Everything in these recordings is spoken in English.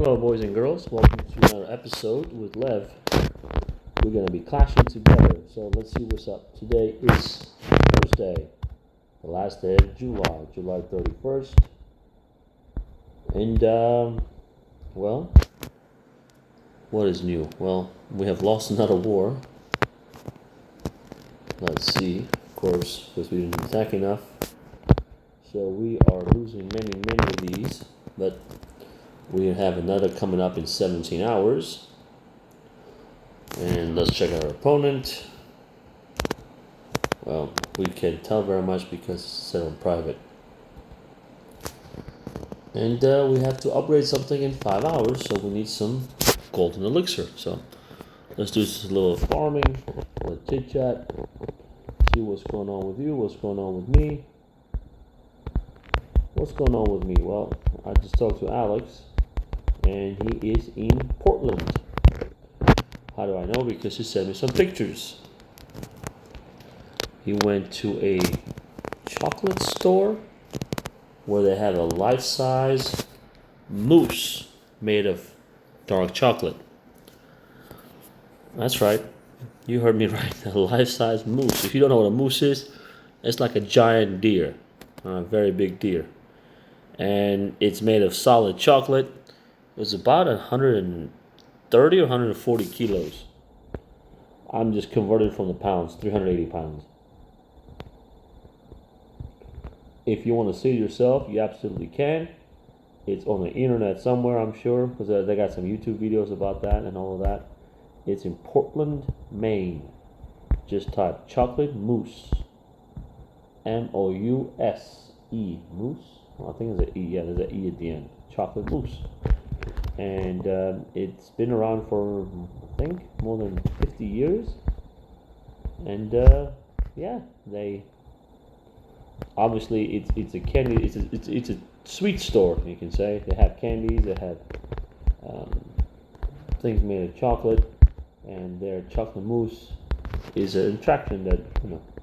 Hello, boys and girls. Welcome to another episode with Lev. We're going to be clashing together, so let's see what's up. Today is Thursday, the last day of July, July 31st. And, well, what is new? Well, we have lost another war. Let's see, of course, because we didn't attack enough. So we are losing many of these, but we have another coming up in 17 hours. And let's check our opponent. Well, we can't tell very much because it's set on private. And we have to upgrade something in 5 hours, so we need some golden elixir. So let's do just a little farming, a little chit chat, see what's going on with you, what's going on with me. What's going on with me? Well, I just talked to Alex, and he is in Portland. How do I know? Because he sent me some pictures. He went to a chocolate store where they have a life-size mousse made of dark chocolate. That's right. You heard me right. A life-size mousse. If you don't know what a mousse is, it's like a giant deer, a very big deer. And it's made of solid chocolate. It was about 130 or 140 kilos. I'm just converted from the pounds, 380 pounds. If you want to see it yourself, you absolutely can. It's on the internet somewhere, I'm sure, because they got some YouTube videos about that and all of that. It's in Portland, Maine. Just type chocolate mousse. M-O-U-S-E, mousse. I think there's an E. Yeah, there's an E at the end. Chocolate mousse. And it's been around for, I think, more than 50 years. And yeah, they obviously it's a candy. It's a sweet store, you can say. They have candies. They have things made of chocolate, and their chocolate mousse is an attraction that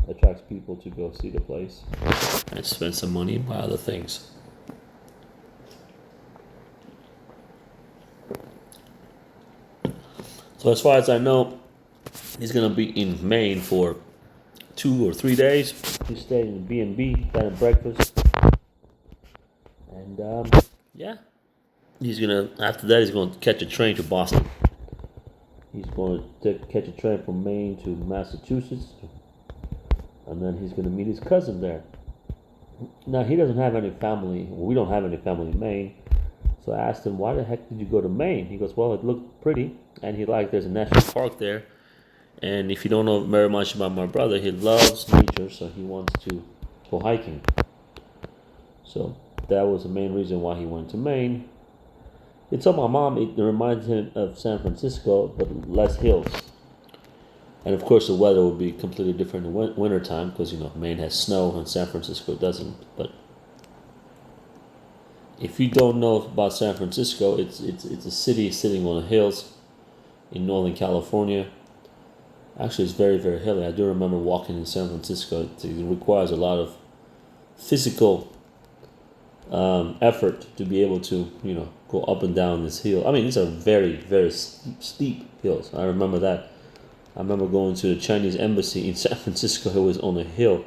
attracts people to go see the place and spend some money and buy other things. So as far as I know, he's gonna be in Maine for 2 or 3 days. He's staying in B&B, bed and breakfast, and yeah, after that he's gonna catch a train to Boston. He's going to catch a train from Maine to Massachusetts, and then he's gonna meet his cousin there. Now he doesn't have any family. Well, we don't have any family in Maine. So I asked him, why the heck did you go to Maine? He goes, well, it looked pretty, and there's a national park there. And if you don't know very much about my brother, he loves nature, so he wants to go hiking. So that was the main reason why he went to Maine. He told my mom it reminds him of San Francisco, but less hills. And of course the weather would be completely different in wintertime, because Maine has snow and San Francisco doesn't. But if you don't know about San Francisco, it's a city sitting on the hills in Northern California. Actually, it's very, very hilly. I do remember walking in San Francisco. It requires a lot of physical effort to be able to, go up and down this hill. I mean, these are very, very steep hills. I remember that. I remember going to the Chinese embassy in San Francisco. It was on a hill.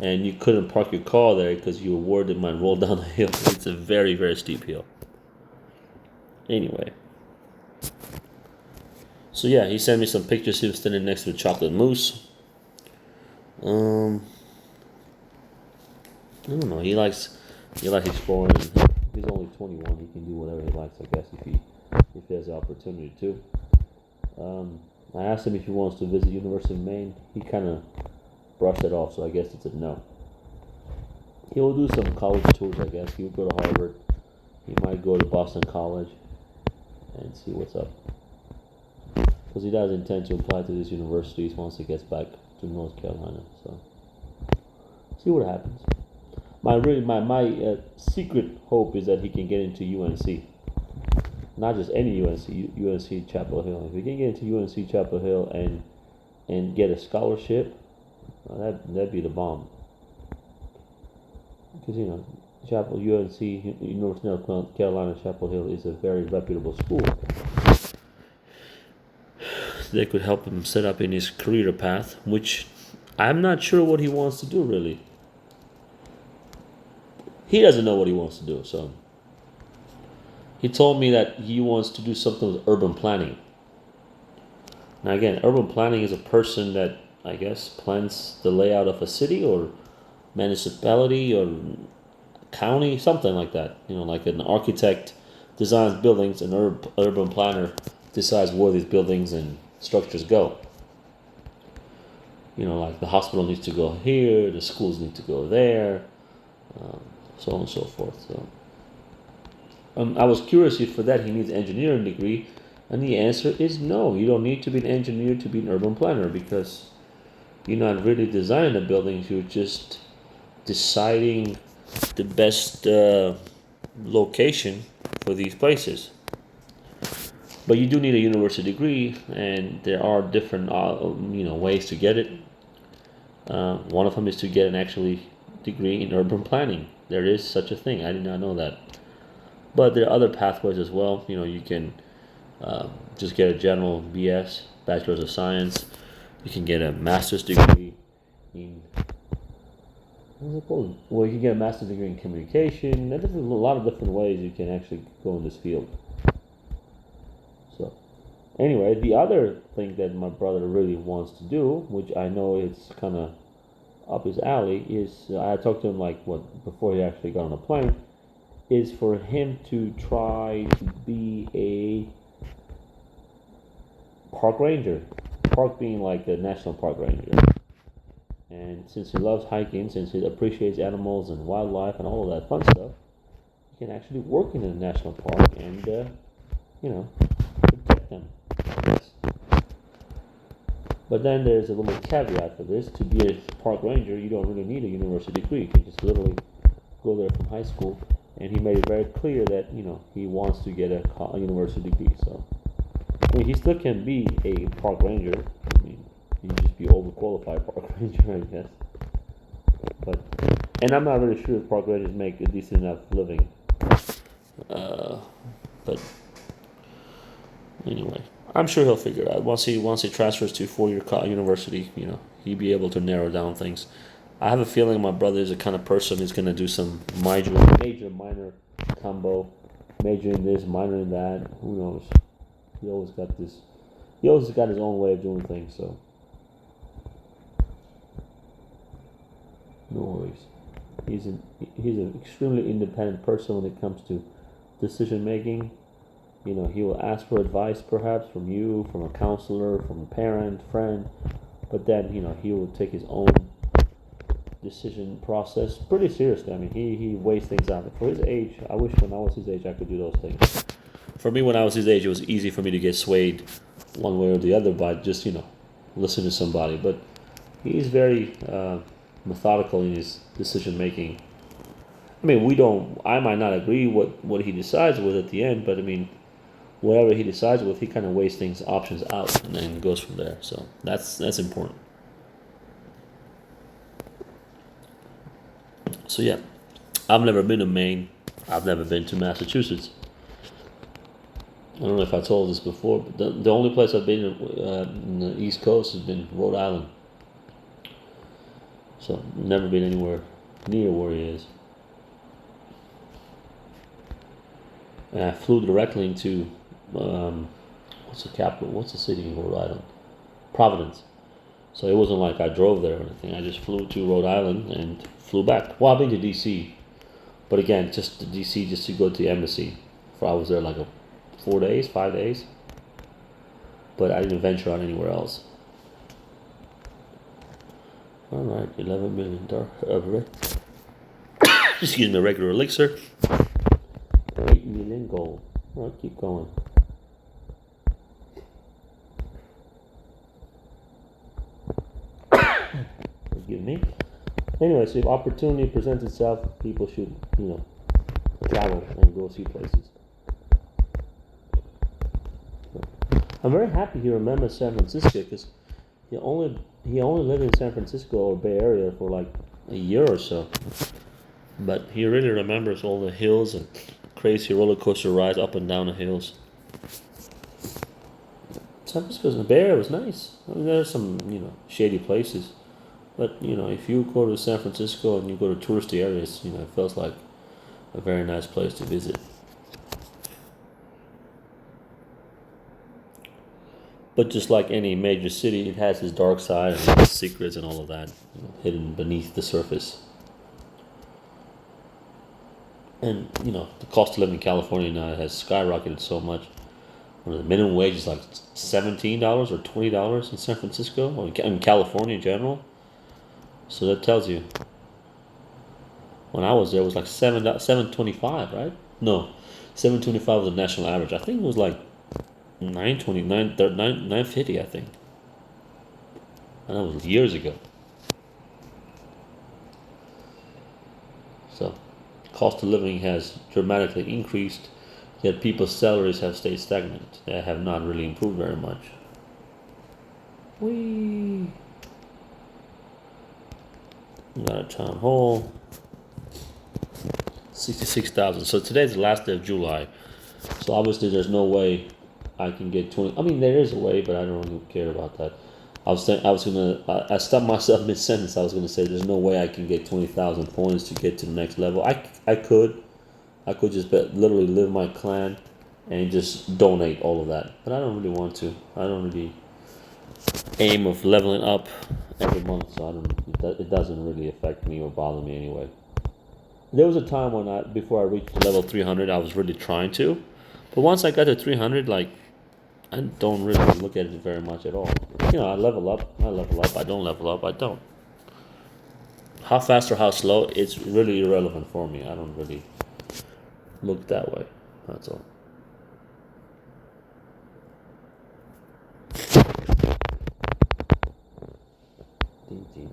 And you couldn't park your car there because you were worried it might roll down the hill. It's a very, very steep hill. Anyway. So yeah, he sent me some pictures. He was standing next to a chocolate mousse. I don't know. He likes exploring. He's only 21. He can do whatever he likes, I guess, if he has the opportunity to. I asked him if he wants to visit University of Maine. He kind of brushed it off, so I guess it's a no. He will do some college tours, I guess. He will go to Harvard. He might go to Boston College and see what's up. Because he does intend to apply to these universities once he gets back to North Carolina. So, see what happens. My secret hope is that he can get into UNC. Not just any UNC, UNC Chapel Hill. If he can get into UNC Chapel Hill and get a scholarship, that'd be the bomb. Because Chapel UNC, University of North Carolina, Chapel Hill is a very reputable school. They could help him set up in his career path, which I'm not sure what he wants to do really. He doesn't know what he wants to do, so he told me that he wants to do something with urban planning. Now again, urban planning is a person that I guess plans the layout of a city or municipality or county, something like that. Like an architect designs buildings, an urban planner decides where these buildings and structures go. Like the hospital needs to go here, the schools need to go there, um, so on and so forth. So I was curious if for that he needs an engineering degree, and the answer is no. You don't need to be an engineer to be an urban planner because you're not really designing the buildings. You're just deciding the best location for these places. But you do need a university degree, and there are different ways to get it. One of them is to get an actually degree in urban planning. There is such a thing. I did not know that. But there are other pathways as well. You can just get a general BS, Bachelor's of Science. You can get a master's degree in what's it called? Well, you can get a master's degree in communication. There's a lot of different ways you can actually go in this field. So, anyway, the other thing that my brother really wants to do, which I know it's kind of up his alley, is I talked to him before he actually got on the plane, is for him to try to be a park ranger. Park being like a national park ranger. And since he loves hiking, since he appreciates animals and wildlife and all of that fun stuff, he can actually work in a national park and, protect them, I guess. But then there's a little caveat for this. To be a park ranger, you don't really need a university degree. You can just literally go there from high school. And he made it very clear that, he wants to get a university degree. So, he still can be a park ranger. You just be overqualified park ranger, I guess. And I'm not really sure if park rangers make a decent enough living. But anyway, I'm sure he'll figure it out. Once he transfers to 4-year university, he'll be able to narrow down things. I have a feeling my brother is the kind of person who's going to do some major minor combo, major in this, minor in that. Who knows? He always got his own way of doing things. So no worries. He's an extremely independent person when it comes to decision making. He will ask for advice perhaps from you, from a counselor, from a parent, friend, but then he will take his own decision process pretty seriously. He weighs things out. For his age, I wish when I was his age I could do those things. For me, when I was his age, it was easy for me to get swayed one way or the other by just listen to somebody. But he's very methodical in his decision making. I might not agree what he decides with at the end, but whatever he decides with, he kind of weighs options out and then goes from there. So that's important. So yeah, I've never been to Maine. I've never been to Massachusetts. I don't know if I told this before, but the only place I've been in the East Coast has been Rhode Island. So never been anywhere near where he is. And I flew directly into what's the capital? What's the city in Rhode Island? Providence. So it wasn't like I drove there or anything. I just flew to Rhode Island and flew back. Well, I've been to D.C., but again, just to D.C. just to go to the embassy. I was there 5 days, but I didn't venture out anywhere else. All right, 11 million excuse me, regular elixir. 8 million gold. All right, keep going. Forgive me. Anyway, so if opportunity presents itself, people should, travel and go see places. I'm very happy he remembers San Francisco because he only lived in San Francisco or Bay Area for a year or so. But he really remembers all the hills and crazy roller coaster rides up and down the hills. San Francisco's in the Bay Area was nice. I mean, there's some shady places, but if you go to San Francisco and you go to touristy areas, it feels like a very nice place to visit. But just like any major city, it has its dark side and its secrets and all of that hidden beneath the surface. And the cost of living in California now has skyrocketed so much. The minimum wage is like $17 or $20 in San Francisco, or in California in general. So that tells you. When I was there, it was like 7.25, right? No, 7.25 was the national average. I think it was like 9.20, 9.50. I think. And that was years ago. So, cost of living has dramatically increased, yet people's salaries have stayed stagnant. They have not really improved very much. We got a town hall. 66,000. So today's the last day of July. So obviously there's no way I can get 20. I mean, there is a way, but I don't really care about that. I stopped myself mid sentence. I was gonna say there's no way I can get 20,000 points to get to the next level. I could just literally live my clan and just donate all of that, but I don't really want to. I don't really aim of leveling up every month, so it doesn't really affect me or bother me anyway. There was a time when before I reached level 300, I was really trying to, but once I got to 300, like I don't really look at it very much at all. I level up. I don't level up. I don't. How fast or how slow, it's really irrelevant for me. I don't really look that way. That's all.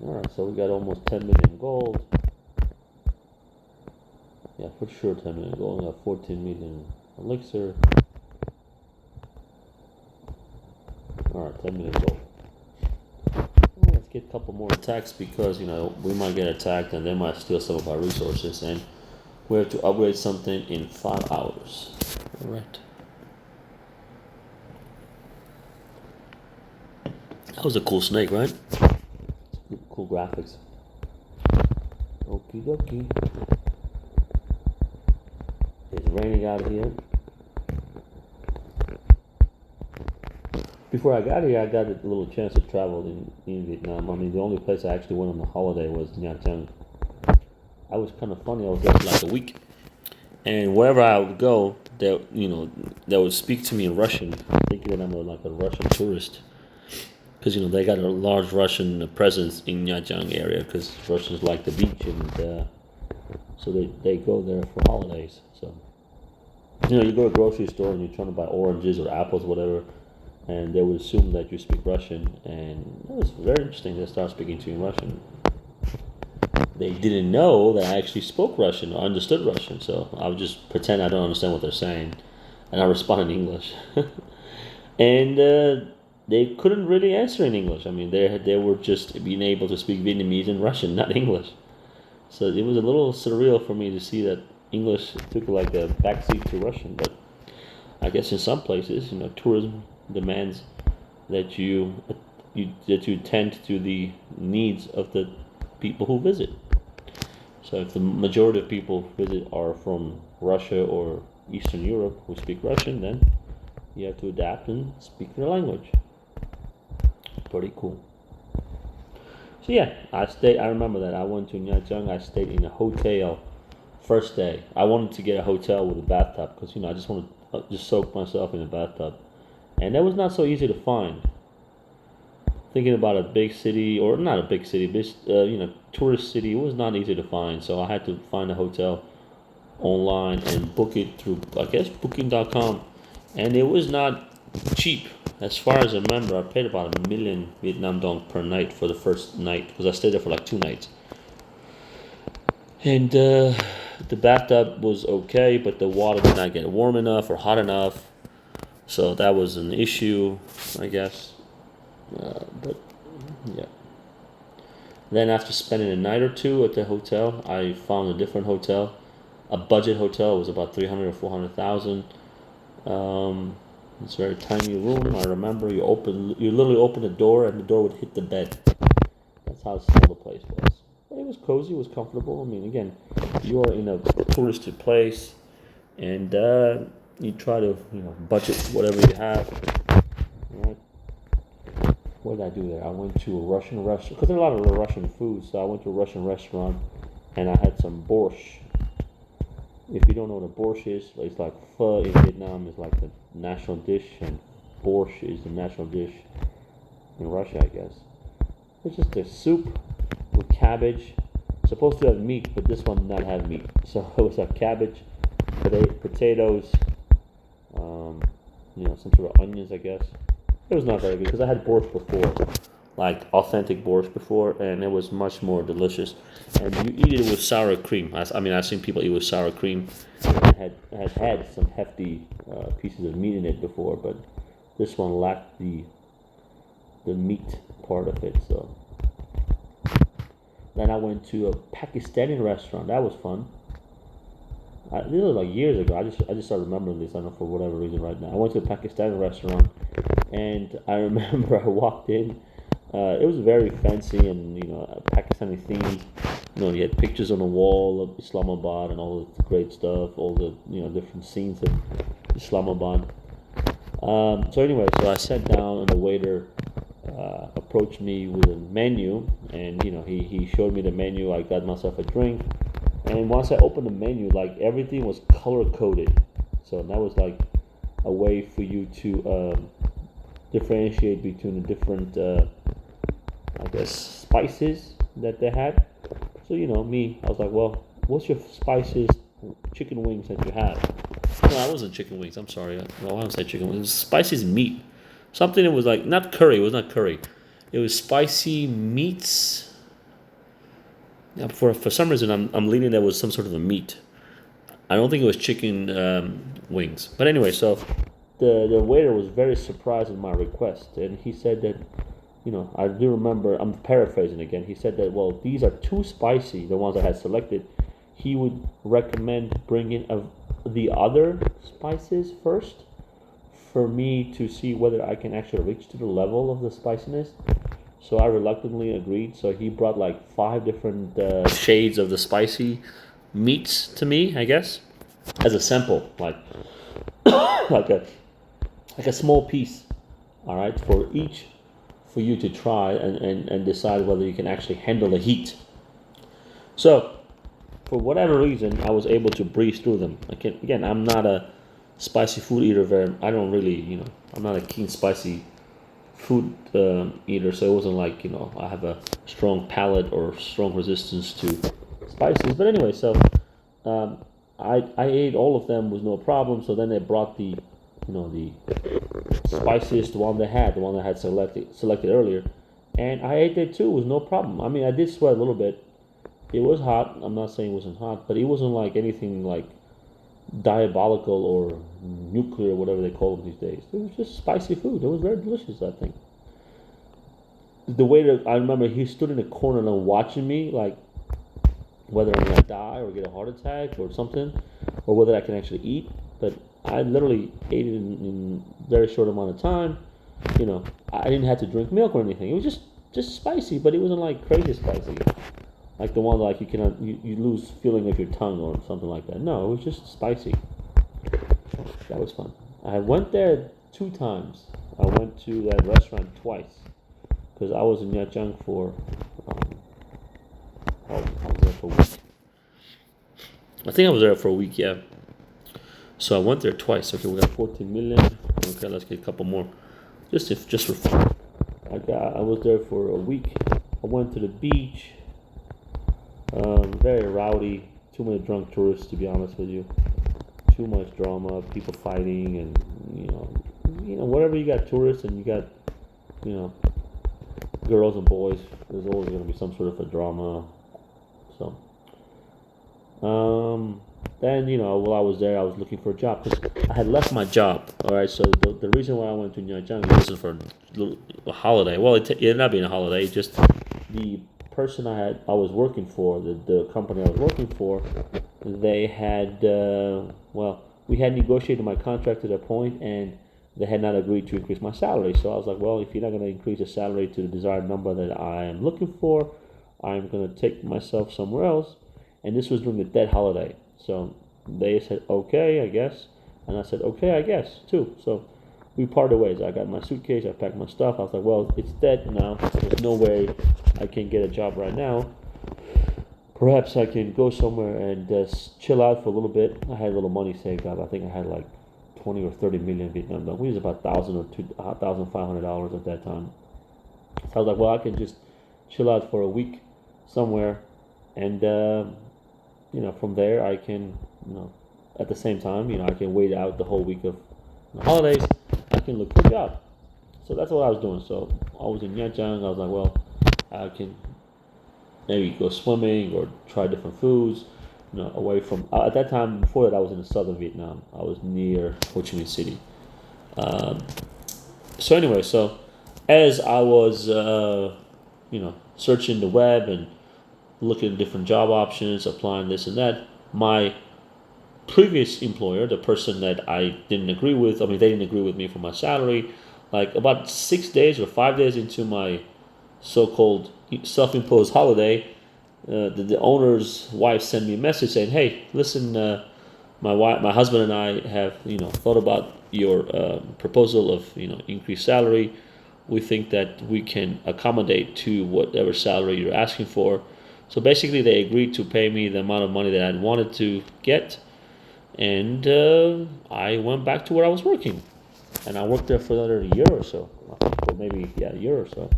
Alright, so we got almost 10 million gold. Yeah, for sure 10 million gold. We got 14 million elixir. Alright, 10 million gold. Let's get a couple more attacks because, we might get attacked and they might steal some of our resources, and we have to upgrade something in 5 hours. Alright. That was a cool snake, right? Cool graphics. Okie dokie. It's raining out here. Before I got here, I got a little chance to travel in Vietnam. I mean, the only place I actually went on a holiday was Nha Trang. I was kind of funny. I was there for like a week, and wherever I would go, they would speak to me in Russian, thinking that I'm like a Russian tourist, because they got a large Russian presence in Nha Trang area, because Russians like the beach, and so they go there for holidays. So you go to a grocery store and you're trying to buy oranges or apples, or whatever. And they would assume that you speak Russian, and it was very interesting. They started speaking to you in Russian. They didn't know that I actually spoke Russian or understood Russian, so I would just pretend I don't understand what they're saying, and I respond in English. And they couldn't really answer in English. I mean, they were just being able to speak Vietnamese and Russian, not English. So it was a little surreal for me to see that English took like a backseat to Russian, but I guess in some places, tourism demands that you tend to the needs of the people who visit. So if the majority of people visit are from Russia or Eastern Europe who speak Russian, then you have to adapt and speak their language. Pretty cool. So yeah, I remember that I went to Nha Trang. I stayed in a hotel first day. I wanted to get a hotel with a bathtub because I just wanted to just soak myself in a bathtub. And that was not so easy to find. Thinking about a big city, or not a big city, but tourist city, it was not easy to find. So I had to find a hotel online and book it through, I guess, Booking.com, and it was not cheap. As far as I remember, I paid about 1 million Vietnam dong per night for the first night because I stayed there for like 2 nights. And the bathtub was okay, but the water did not get warm enough or hot enough. So that was an issue, I guess. But yeah. Then after spending a night or two at the hotel, I found a different hotel, a budget hotel. It was about 300 or 400,000. Um, it's a very tiny room. I remember you literally open the door and the door would hit the bed. That's how small the place was. But it was cozy. It was comfortable. I mean, again, you are in a touristy place, and you try to budget whatever you have. Right? What did I do there? I went to a Russian restaurant because there's a lot of Russian food. So I went to a Russian restaurant, and I had some borscht. If you don't know what a borscht is, it's like pho in Vietnam is like the national dish, and borscht is the national dish in Russia, I guess. It's just a soup with cabbage. Supposed to have meat, but this one did not have meat. So it was like cabbage, potatoes, some sort of onions, I guess. It was not very good because I had borscht before, like authentic borscht before, and it was much more delicious. And you eat it with sour cream. I've seen people eat with sour cream. And had some hefty pieces of meat in it before, but this one lacked the meat part of it. So then I went to a Pakistani restaurant. That was fun. This was like years ago. I just started remembering this. I don't know for whatever reason right now. I went to a Pakistani restaurant, and I remember I walked in. It was very fancy and Pakistani themed. You had pictures on the wall of Islamabad and all the great stuff, all the different scenes of Islamabad. So I sat down and the waiter approached me with a menu, and he showed me the menu. I got myself a drink, and once I opened the menu, like everything was color coded. So that was like a way for you to differentiate between the different, spices that they had. So me, I was like, well, what's your spiciest chicken wings that you have? No, I wasn't chicken wings. I'm sorry. No, I don't say chicken wings. It was spicy meat. Something that was like not curry. It was not curry. It was spicy meats. Yeah, for some reason, I'm leaning that was some sort of a meat. I don't think it was chicken wings. But anyway, so the waiter was very surprised at my request, and he said that, I do remember. I'm paraphrasing again. He said that, well, these are too spicy. The ones I had selected. He would recommend bringing the other spices first for me to see whether I can actually reach to the level of the spiciness. So I reluctantly agreed. So he brought like 5 different shades of the spicy meats to me, I guess, as a sample, like like a small piece. All right, for you to try and decide whether you can actually handle the heat. So for whatever reason, I was able to breeze through them. Again, I'm not a spicy food eater. I don't really, I'm not a keen spicy food eater. So it wasn't like, I have a strong palate or strong resistance to spices. But anyway, so I ate all of them with no problem. So then they brought the spiciest one they had, the one I had selected earlier, and I ate it too with no problem. I mean, I did sweat a little bit. It was hot. I'm not saying it wasn't hot, but it wasn't like anything like diabolical or nuclear, whatever they call them these days. It was just spicy food. It was very delicious, I think. The waiter, I remember he stood in a corner and watching me, like whether I'm gonna die or get a heart attack or something, or whether I can actually eat. But I literally ate it in a very short amount of time. I didn't have to drink milk or anything. It was just spicy, but it wasn't like crazy spicy. Like the one like you lose feeling of your tongue or something like that. No, it was just spicy. That was fun. I went there 2 times. I went to that restaurant twice because I was in Yajiang for I was there for a week. I think I was there for a week, yeah. So I went there twice. Okay, we got 14 million. Okay, let's get a couple more. Just for fun. I was there for a week. I went to the beach. Very rowdy. Too many drunk tourists, to be honest with you. Too much drama, people fighting, and whatever you got tourists and you got girls and boys. There's always going to be some sort of a drama. So. Then, while I was there, I was looking for a job because I had left my job. All right, so the reason why I went to Nyajiang wasn't for a holiday. Well, it ended up being a holiday. Just the person I was working for, the company I was working for, they had we had negotiated my contract to that point, and they had not agreed to increase my salary. So I was like, well, if you're not going to increase the salary to the desired number that I am looking for, I'm going to take myself somewhere else. And this was during the dead holiday. So they said, okay, I guess. And I said, okay, I guess, too. So we parted ways. I got my suitcase, I packed my stuff. I was like, well, it's dead now. There's no way I can get a job right now. Perhaps I can go somewhere and chill out for a little bit. I had a little money saved up. I think I had like 20 or 30 million Vietnam dollars. We was about $1,500 at that time. So I was like, well, I can just chill out for a week somewhere, and from there I can, at the same time, I can wait out the whole week of the holidays. I can look for a job. So that's what I was doing. So I was in Nha Trang. I was like, well, I can maybe go swimming or try different foods, away from. At that time, before that, I was in southern Vietnam. I was near Ho Chi Minh City. So anyway, so as I was, searching the web and looking at different job options, applying this and that, my previous employer, the person that I didn't agree with, they didn't agree with me for my salary. Like about 6 days or 5 days into my so-called self-imposed holiday, the owner's wife sent me a message saying, "Hey, listen, my husband and I have thought about your proposal of increased salary. We think that we can accommodate to whatever salary you're asking for." So basically, they agreed to pay me the amount of money that I wanted to get, and I went back to where I was working, and I worked there for another year or so, or maybe a year or so.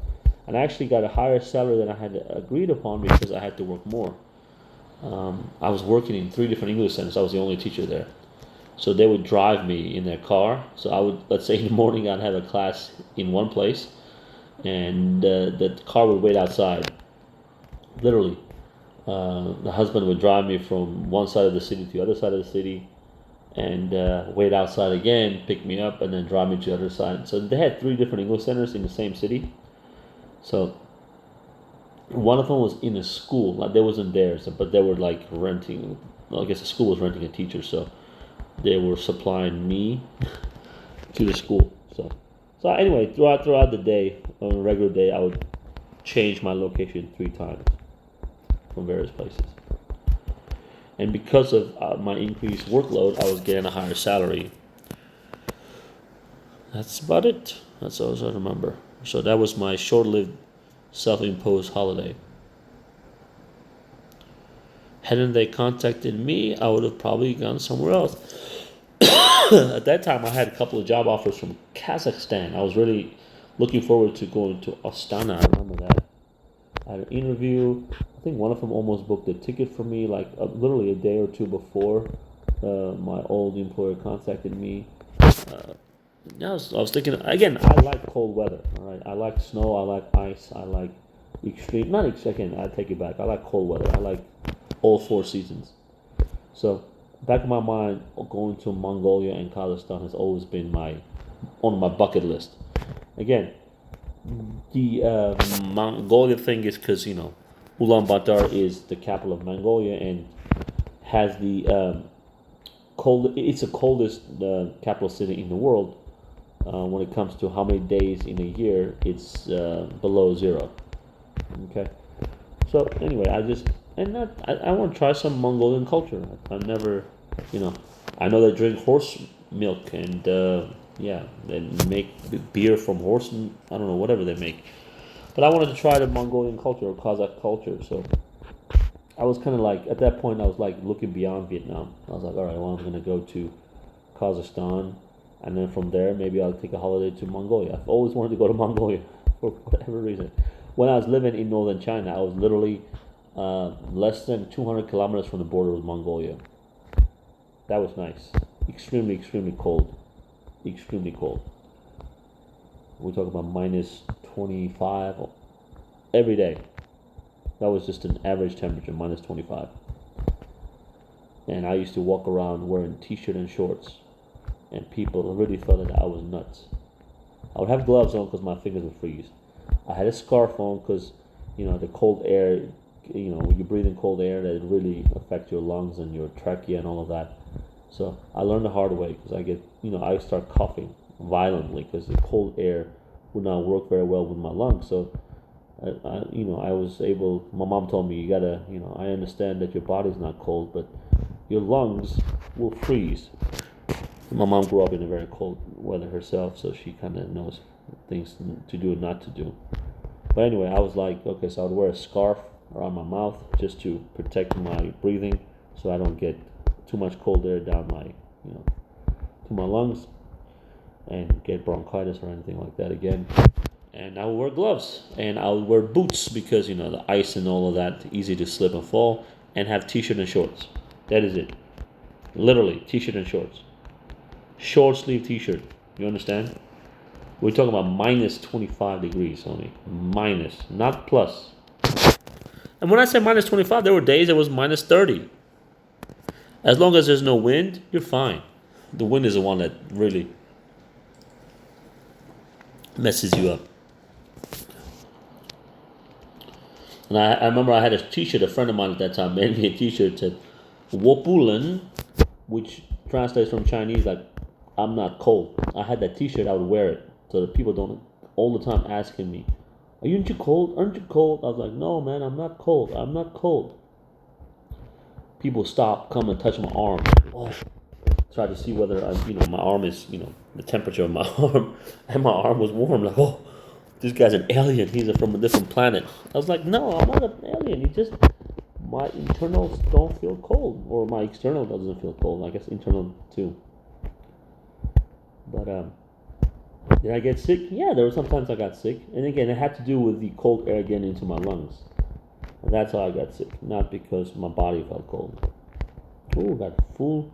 And I actually got a higher salary than I had agreed upon because I had to work more. I was working in 3 different English centers. I was the only teacher there. So they would drive me in their car. So I would, let's say in the morning, I'd have a class in one place, and the car would wait outside. Literally. The husband would drive me from one side of the city to the other side of the city, and wait outside again, pick me up, and then drive me to the other side. So they had 3 different English centers in the same city. So one of them was in a school. Like they wasn't theirs, but they were like renting. Well, I guess the school was renting a teacher, so they were supplying me to the school. So anyway, throughout the day, on a regular day, I would change my location 3 times from various places. And because of my increased workload, I was getting a higher salary. That's about it. That's all I remember. So that was my short-lived, self-imposed holiday. Hadn't they contacted me, I would have probably gone somewhere else. At that time, I had a couple of job offers from Kazakhstan. I was really looking forward to going to Astana. I remember that. I had an interview. I think one of them almost booked a ticket for me, like literally a day or two before my old employer contacted me. I was thinking again. I like cold weather. All right, I like snow. I like ice. I like extreme. Not again. I take it back. I like cold weather. I like all 4 seasons. So back in my mind, going to Mongolia and Kazakhstan has always been on my bucket list. Again, the Mongolia thing is because Ulaanbaatar is the capital of Mongolia and has the cold. It's the coldest capital city in the world. When it comes to how many days in a year, it's below 0. Okay. So anyway, I want to try some Mongolian culture. I've never, I know they drink horse milk and they make beer from horse. I don't know, whatever they make. But I wanted to try the Mongolian culture or Kazakh culture. So I was kind of like, at that point, I was like looking beyond Vietnam. I was like, all right, well, I'm going to go to Kazakhstan. And then from there, maybe I'll take a holiday to Mongolia. I've always wanted to go to Mongolia for whatever reason. When I was living in northern China, I was literally less than 200 kilometers from the border with Mongolia. That was nice. Extremely, extremely cold. Extremely cold. We talk about minus 25 every day. That was just an average temperature, minus 25. And I used to walk around wearing t-shirt and shorts. And people really thought that I was nuts. I would have gloves on because my fingers would freeze. I had a scarf on because the cold air, when you breathe in cold air, that it really affects your lungs and your trachea and all of that. So I learned the hard way because I start coughing violently because the cold air would not work very well with my lungs. So I was able. My mom told me you gotta, I understand that your body's not cold, but your lungs will freeze. My mom grew up in a very cold weather herself, so she kind of knows things to do and not to do. But anyway, I was like, okay, so I would wear a scarf around my mouth just to protect my breathing, so I don't get too much cold air down to my lungs and get bronchitis or anything like that again. And I would wear gloves and I would wear boots because the ice and all of that, easy to slip and fall, and have t-shirt and shorts. That is it. Literally, t-shirt and shorts. Short sleeve t-shirt. You understand? We're talking about minus 25 degrees only. Minus, not plus. And when I say minus 25, there were days it was minus 30. As long as there's no wind, you're fine. The wind is the one that really messes you up. And I remember I had a t-shirt, a friend of mine at that time made me a t-shirt that said, Wopulen, which translates from Chinese like, I'm not cold. I had that t-shirt, I would wear it. So that people don't all the time asking me, aren't you cold? Aren't you cold? I was like, no, man, I'm not cold. I'm not cold. People stop, come and touch my arm. Oh, try to see whether my arm is, the temperature of my arm, and my arm was warm. Like, oh, this guy's an alien. He's from a different planet. I was like, no, I'm not an alien. He just my internals don't feel cold, or my external doesn't feel cold. I guess internal too. But did I get sick? Yeah, there were sometimes I got sick, and again, it had to do with the cold air getting into my lungs. And that's how I got sick, not because my body felt cold. Ooh, got full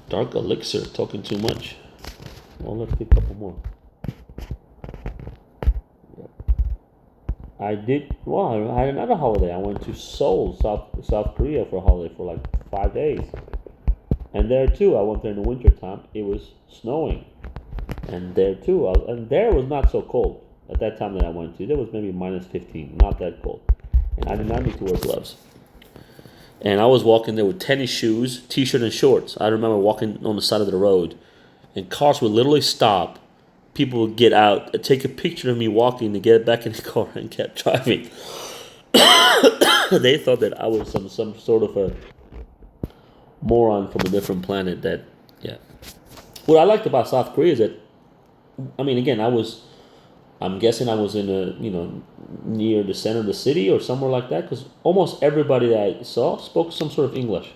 dark elixir, talking too much. Well, let's get a couple more. Yep. I had another holiday. I went to Seoul, South Korea for a holiday for like 5 days. And there too, I went there in the winter time. It was snowing. And there too, and there was not so cold at that time that I went to. There was maybe minus 15, not that cold. And I did not need to wear gloves. And I was walking there with tennis shoes, t-shirt, and shorts. I remember walking on the side of the road, and cars would literally stop. People would get out, take a picture of me walking to get back in the car and kept driving. They thought that I was some sort of a moron from a different planet. What I liked about South Korea is that, again, I'm guessing I was in near the center of the city or somewhere like that, because almost everybody that I saw spoke some sort of English.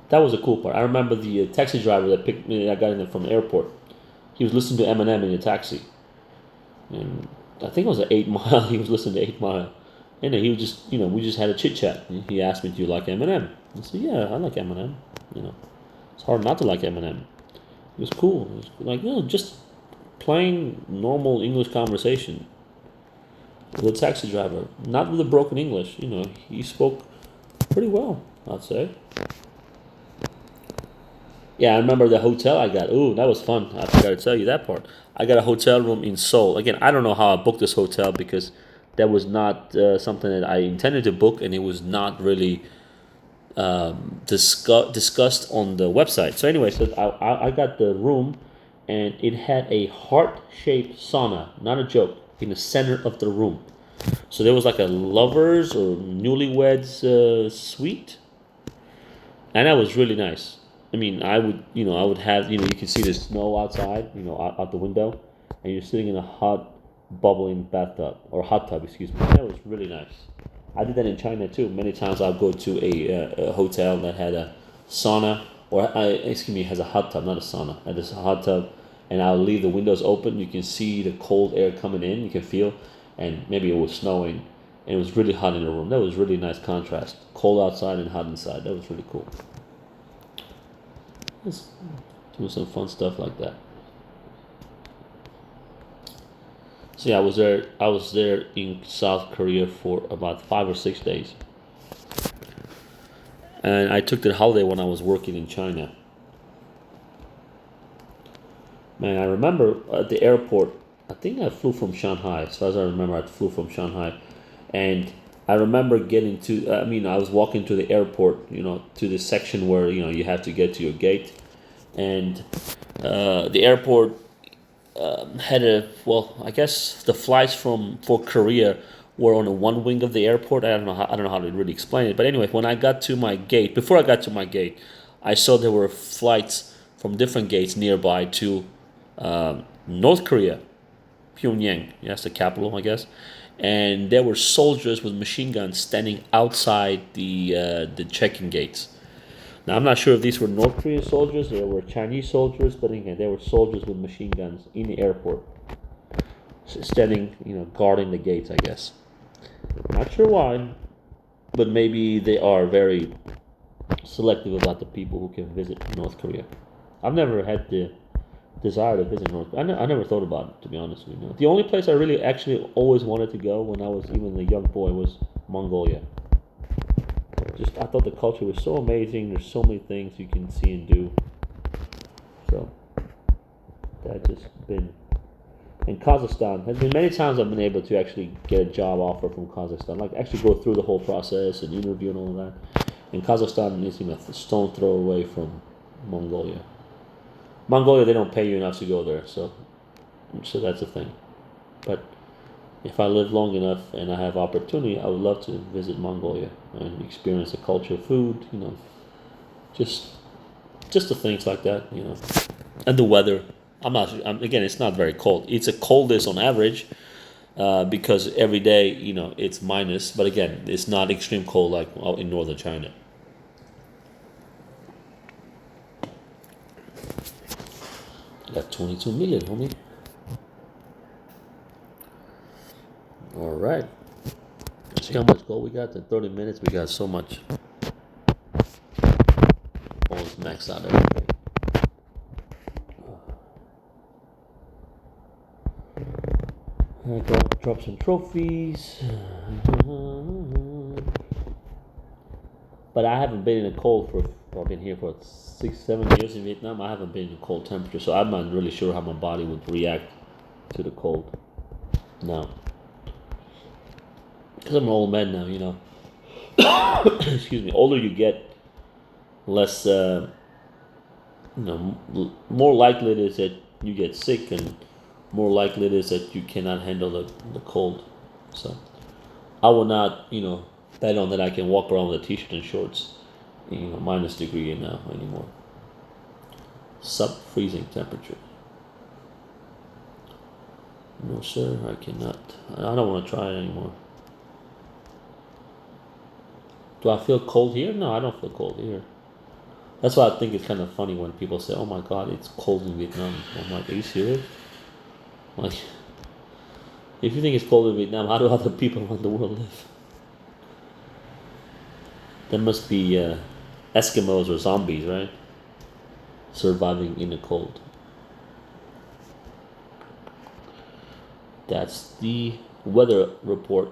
That was a cool part. I remember the taxi driver that picked me, I got in from the airport. He was listening to Eminem in the taxi. And I think it was an 8 Mile. He was listening to 8 Mile. And he was just, we just had a chit chat. He asked me, do you like Eminem? I said, yeah, I like Eminem. It's hard not to like Eminem. It was cool. It was like, just plain normal English conversation with a taxi driver, not with a broken English. He spoke pretty well, I'd say. Yeah, I remember the hotel I got. Ooh, that was fun. I forgot to tell you that part. I got a hotel room in Seoul. Again, I don't know how I booked this hotel because that was not something that I intended to book, and it was not really discussed on the website. So anyway, I got the room, and it had a heart-shaped sauna, not a joke, in the center of the room. So there was like a lovers or newlyweds suite, and that was really nice. I would have, you can see the snow outside, out the window, and you're sitting in a hot, bubbling bathtub, or hot tub, excuse me. That was really nice. I did that in China too. Many times I'll go to a hotel that had a sauna, has a hot tub, not a sauna. It is a hot tub, and I'll leave the windows open. You can see the cold air coming in. You can feel, and maybe it was snowing, and it was really hot in the room. That was really nice contrast. Cold outside and hot inside. That was really cool. Let's do some fun stuff like that. So yeah, I was there in South Korea for about 5 or 6 days. And I took the holiday when I was working in China. Man, I remember at the airport, I think I flew from Shanghai. As far as I remember, I flew from Shanghai, and I remember getting to. I mean, I was walking to the airport. To the section where you have to get to your gate, and the airport had a well. I guess the flights from for Korea were on the one wing of the airport. I don't know how to really explain it. But anyway, when I got to my gate, before I got to my gate, I saw there were flights from different gates nearby to North Korea, Pyongyang. That's the capital, I guess. And there were soldiers with machine guns standing outside the check-in gates. Now I'm not sure if these were North Korean soldiers or were Chinese soldiers, but again, they were soldiers with machine guns in the airport, standing, guarding the gates. I guess. Not sure why, but maybe they are very selective about the people who can visit North Korea. I've never had the desire to visit North Korea. I never thought about it, to be honest with you. The only place I really actually always wanted to go when I was even a young boy was Mongolia. Just I thought the culture was so amazing. There's so many things you can see and do. So that just been. And Kazakhstan has been many times I've been able to actually get a job offer from Kazakhstan, like actually go through the whole process and interview and all of that. And Kazakhstan is a stone throw away from Mongolia. Mongolia, they don't pay you enough to go there, so that's the thing. But if I live long enough and I have opportunity, I would love to visit Mongolia and experience the culture, food, just the things like that, and the weather. Again, it's not very cold. It's the coldest on average because every day, it's minus. But again, it's not extreme cold like out in northern China. Got 22 million, homie. All right. See how much gold we got in 30 minutes? We got so much. Almost max out everything. I drop some trophies. But I haven't been in the cold I've been here for 6-7 years in Vietnam. I haven't been in a cold temperature, so I'm not really sure how my body would react to the cold. No. Because I'm an old man now, Excuse me. Older you get, less, more likely it is that you get sick, and more likely it is that you cannot handle the cold. So I will not, bet on that I can walk around with a t-shirt and shorts, minus degree now anymore. Sub-freezing temperature. No, sir, I cannot. I don't want to try it anymore. Do I feel cold here? No, I don't feel cold here. That's why I think it's kind of funny when people say, "Oh my God, it's cold in Vietnam." I'm like, "Are you serious?" Like, if you think it's cold in Vietnam, how do other people around the world live? There must be Eskimos or zombies, right? Surviving in the cold. That's the weather report.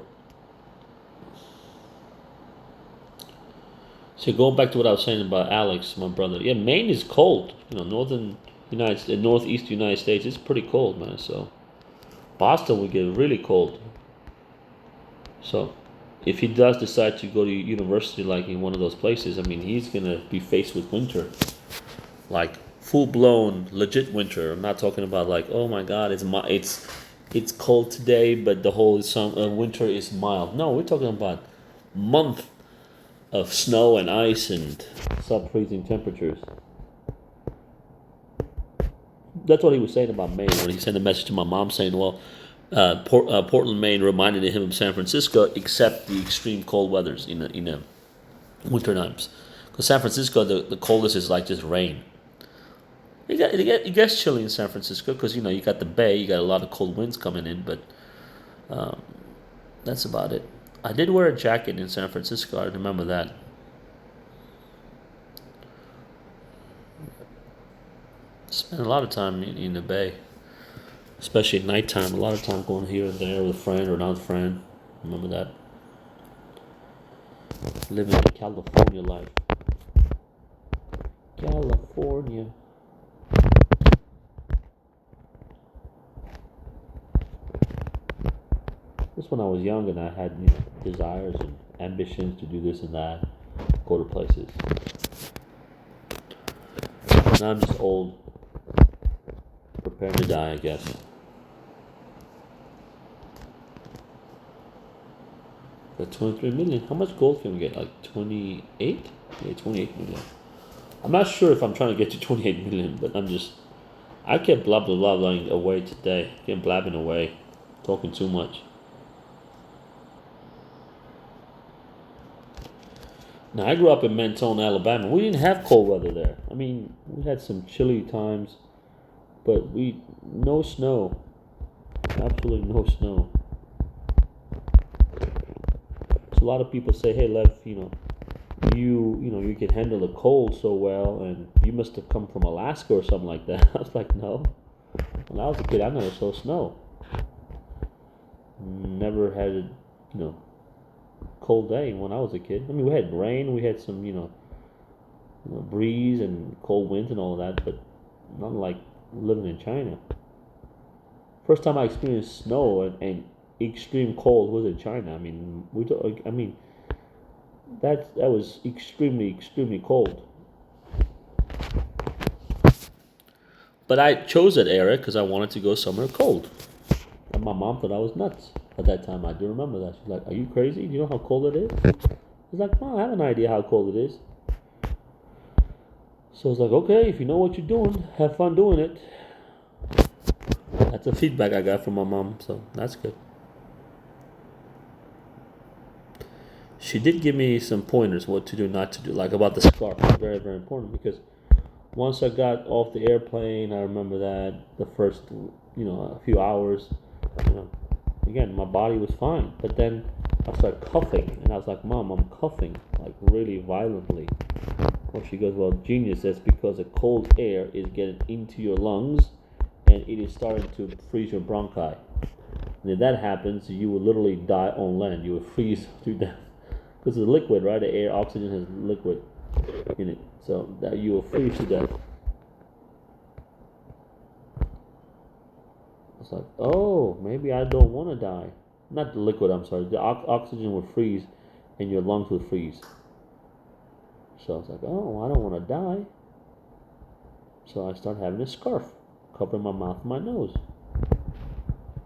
So going back to what I was saying about Alex, my brother. Yeah, Maine is cold. Northeast United States, it's pretty cold, man. So Boston would get really cold. So if he does decide to go to university, like in one of those places, I mean, he's gonna be faced with winter, like full blown legit winter. I'm not talking about like, oh my God, it's cold today, but the whole winter is mild. No, we're talking about month of snow and ice and sub-freezing temperatures. That's what he was saying about Maine when he sent a message to my mom saying, well, Portland, Maine reminded him of San Francisco, except the extreme cold weathers in the winter times. Because San Francisco, the coldest is like just rain. It gets chilly in San Francisco because, you got the bay, you got a lot of cold winds coming in, but that's about it. I did wear a jacket in San Francisco, I remember that. Spent a lot of time in the bay, especially at nighttime. A lot of time going here and there with a friend or not a friend. Remember that. Living the California life. California. Just when I was young and I had desires and ambitions to do this and that, go to places. Now I'm just old, preparing to die, I guess. Got 23 million. How much gold can we get? Like 28? Yeah, 28 million. I'm not sure if I'm trying to get to 28 million, but I kept blabbing away today. Kept blabbing away, talking too much. Now, I grew up in Mentone, Alabama. We didn't have cold weather there. I mean, we had some chilly times, but no snow. Absolutely no snow. So a lot of people say, "Hey, Lev, you can handle the cold so well, and you must have come from Alaska or something like that." I was like, "No. When I was a kid, I never saw snow. Never had a, cold day when I was a kid. I mean, we had rain, we had some, breeze and cold winds and all of that, but not like living in China. First time I experienced snow and extreme cold was in China. I mean, that was extremely cold. But I chose that area because I wanted to go somewhere cold. And my mom thought I was nuts at that time. I do remember that. She's like, "Are you crazy? Do you know how cold it is?" I was like, "Mom, I have an idea how cold it is." So I was like, "Okay, if you know what you're doing, have fun doing it." That's the feedback I got from my mom, so that's good. She did give me some pointers what to do, not to do, like about the scarf. It's very, very important because once I got off the airplane, I remember that the first, a few hours, you know, again, my body was fine. But then I started coughing, and I was like, "Mom, I'm coughing, like really violently." Well, she goes, "Well, genius, that's because the cold air is getting into your lungs, and it is starting to freeze your bronchi. And if that happens, you will literally die on land. You will freeze to death. Because it's liquid, right? The air, oxygen has liquid in it. So that you will freeze to death." It's like, oh, maybe I don't want to die. Not the liquid, I'm sorry. The oxygen will freeze and your lungs will freeze. So I was like, oh, I don't want to die. So I started having a scarf covering my mouth and my nose.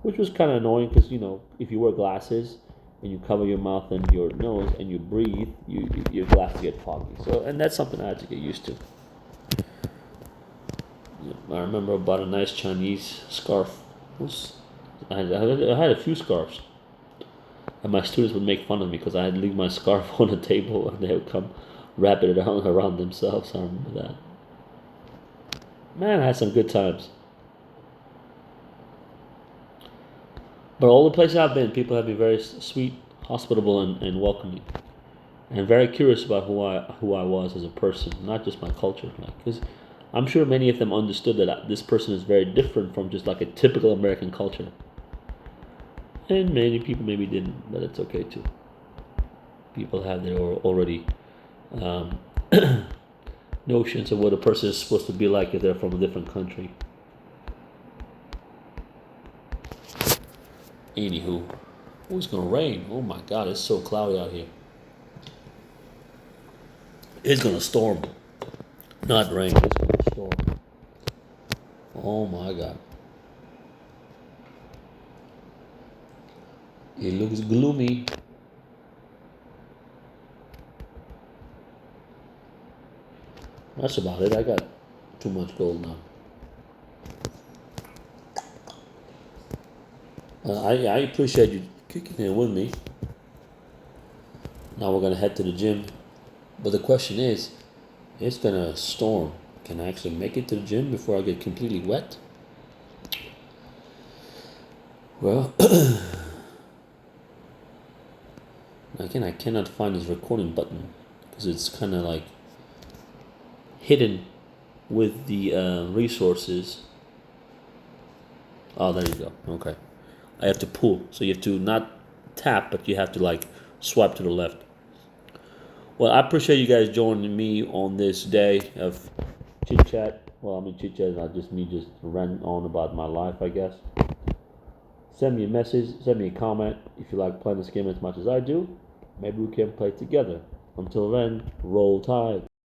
Which was kind of annoying because, if you wear glasses and you cover your mouth and your nose and you breathe, your glasses get foggy. So, and that's something I had to get used to. I remember I bought a nice Chinese scarf. I had a few scarves. And my students would make fun of me because I had leave my scarf on the table and they would come wrap it around themselves. I remember that. Man, I had some good times. But all the places I've been, people have been very sweet, hospitable, and welcoming, and very curious about who I was as a person, not just my culture. Because I'm sure many of them understood that this person is very different from just like a typical American culture, and many people maybe didn't, but it's okay too. People have their already um, notions of what a person is supposed to be like if they're from a different country. Anywho, oh, it's gonna rain. Oh my God, it's so cloudy out here. It's gonna storm. Not rain, it's gonna storm. Oh my God. It looks gloomy. That's about it. I got too much gold now. I appreciate you kicking in with me. Now we're gonna head to the gym. But the question is, it's gonna storm. Can I actually make it to the gym before I get completely wet? Well, again, I cannot find this recording button because it's kind of like hidden with the resources. Oh, there you go. Okay. I have to pull. So you have to not tap, but you have to like swipe to the left. Well, I appreciate you guys joining me on this day of chit chat. Well, I mean, chit chat is not just me just ranting on about my life, I guess. send me a message, send me a comment if you like playing this game as much as I do. Maybe we can play together. Until then, roll tide.